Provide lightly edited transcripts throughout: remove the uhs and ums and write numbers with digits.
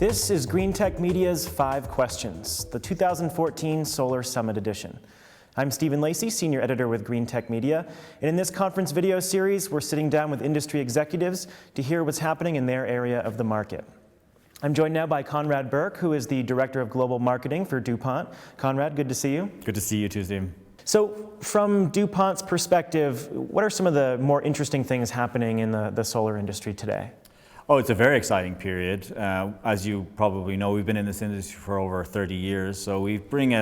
This is Greentech Media's 5 Questions, the 2014 Solar Summit Edition. I'm Stephen Lacey, Senior Editor with Greentech Media, and in this conference video series, we're sitting down with industry executives to hear what's happening in their area of the market. I'm joined now by Conrad Burke, who is the Director of Global Marketing for DuPont. Conrad, good to see you. Good to see you too, Steve. So, from DuPont's perspective, what are some of the more interesting things happening in the solar industry today? Oh, it's a very exciting period. As you probably know, we've been in this industry for over 30 years, so we bring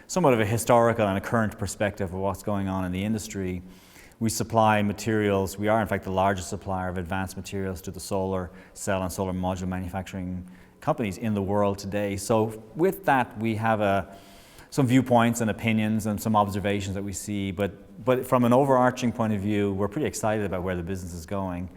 somewhat of a historical and a current perspective of what's going on in the industry. We supply materials. We are, in fact, the largest supplier of advanced materials to the solar cell and solar module manufacturing companies in the world today. So with that, we have some viewpoints and opinions and some observations that we see, but from an overarching point of view, we're pretty excited about where the business is going.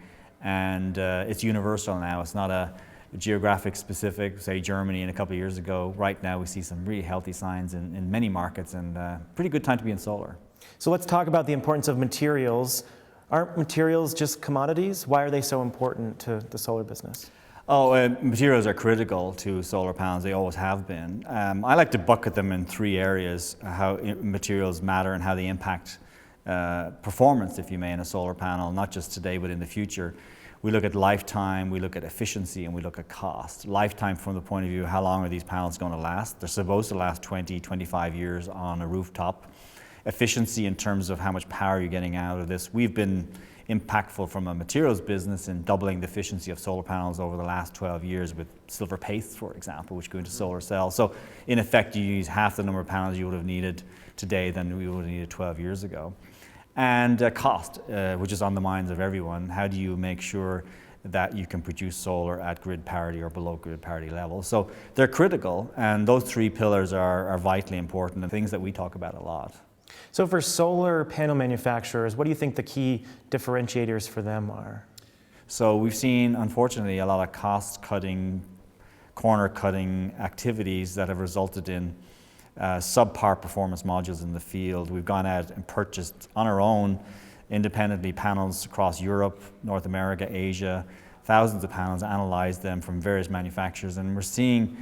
And it's universal now. It's not a geographic specific, say Germany a couple of years ago. Right now we see some really healthy signs in many markets, and pretty good time to be in solar. So let's talk about the importance of materials. Aren't materials just commodities? Why are they so important to the solar business? Materials are critical to solar panels. They always have been. I like to bucket them in 3 areas, how materials matter and how they impact performance, if you may, in a solar panel, not just today but in the future. We look at lifetime, we look at efficiency, and we look at cost. Lifetime from the point of view, how long are these panels going to last? They're supposed to last 20, 25 years on a rooftop. Efficiency in terms of how much power you're getting out of this. We've been impactful from a materials business in doubling the efficiency of solar panels over the last 12 years with silver paste, for example, which go into solar cells. So in effect, you use half the number of panels you would have needed today than we would have needed 12 years ago. And cost, which is on the minds of everyone. How do you make sure that you can produce solar at grid parity or below grid parity levels? So they're critical, and those 3 pillars are vitally important and things that we talk about a lot. So for solar panel manufacturers, what do you think the key differentiators for them are? So we've seen, unfortunately, a lot of cost-cutting, corner-cutting activities that have resulted in subpar performance modules in the field. We've gone out and purchased on our own independently panels across Europe, North America, Asia, thousands of panels, analyzed them from various manufacturers, and we're seeing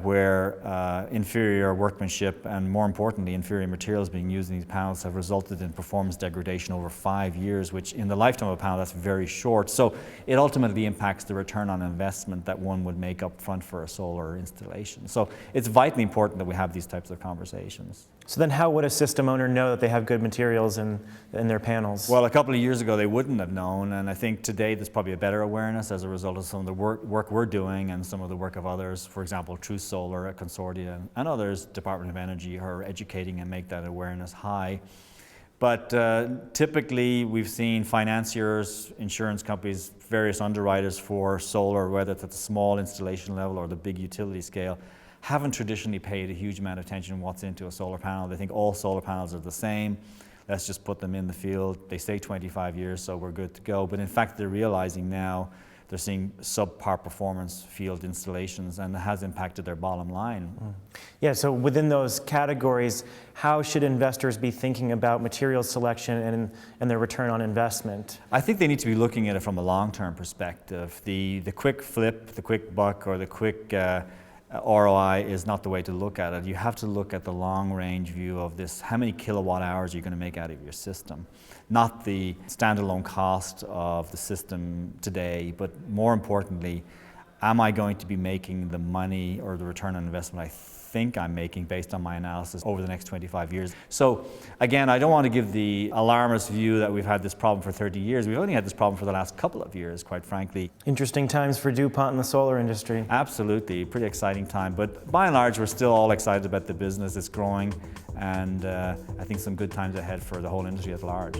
where inferior workmanship and, more importantly, inferior materials being used in these panels have resulted in performance degradation over 5 years, which in the lifetime of a panel, that's very short. So it ultimately impacts the return on investment that one would make up front for a solar installation. So it's vitally important that we have these types of conversations. So then how would a system owner know that they have good materials in their panels? Well, a couple of years ago they wouldn't have known, and I think today there's probably a better awareness as a result of some of the work we're doing and some of the work of others. For example, True Solar, Consortia, and others, Department of Energy, are educating and make that awareness high. But typically we've seen financiers, insurance companies, various underwriters for solar, whether it's at the small installation level or the big utility scale, haven't traditionally paid a huge amount of attention to what's into a solar panel. They think all solar panels are the same. Let's just put them in the field. They say 25 years, so we're good to go. But in fact, they're realizing now they're seeing subpar performance field installations, and it has impacted their bottom line. Yeah, so within those categories, how should investors be thinking about material selection and their return on investment? I think they need to be looking at it from a long-term perspective. The quick flip, the quick buck, or the quick ROI is not the way to look at it. You have to look at the long-range view of this. How many kilowatt hours are you going to make out of your system? Not the standalone cost of the system today, but more importantly, am I going to be making the money or the return on investment I think I'm making based on my analysis over the next 25 years. So again, I don't want to give the alarmist view that we've had this problem for 30 years. We've only had this problem for the last couple of years, quite frankly. Interesting times for DuPont in the solar industry. Absolutely, pretty exciting time. But by and large, we're still all excited about the business. It's growing, and I think some good times ahead for the whole industry at large.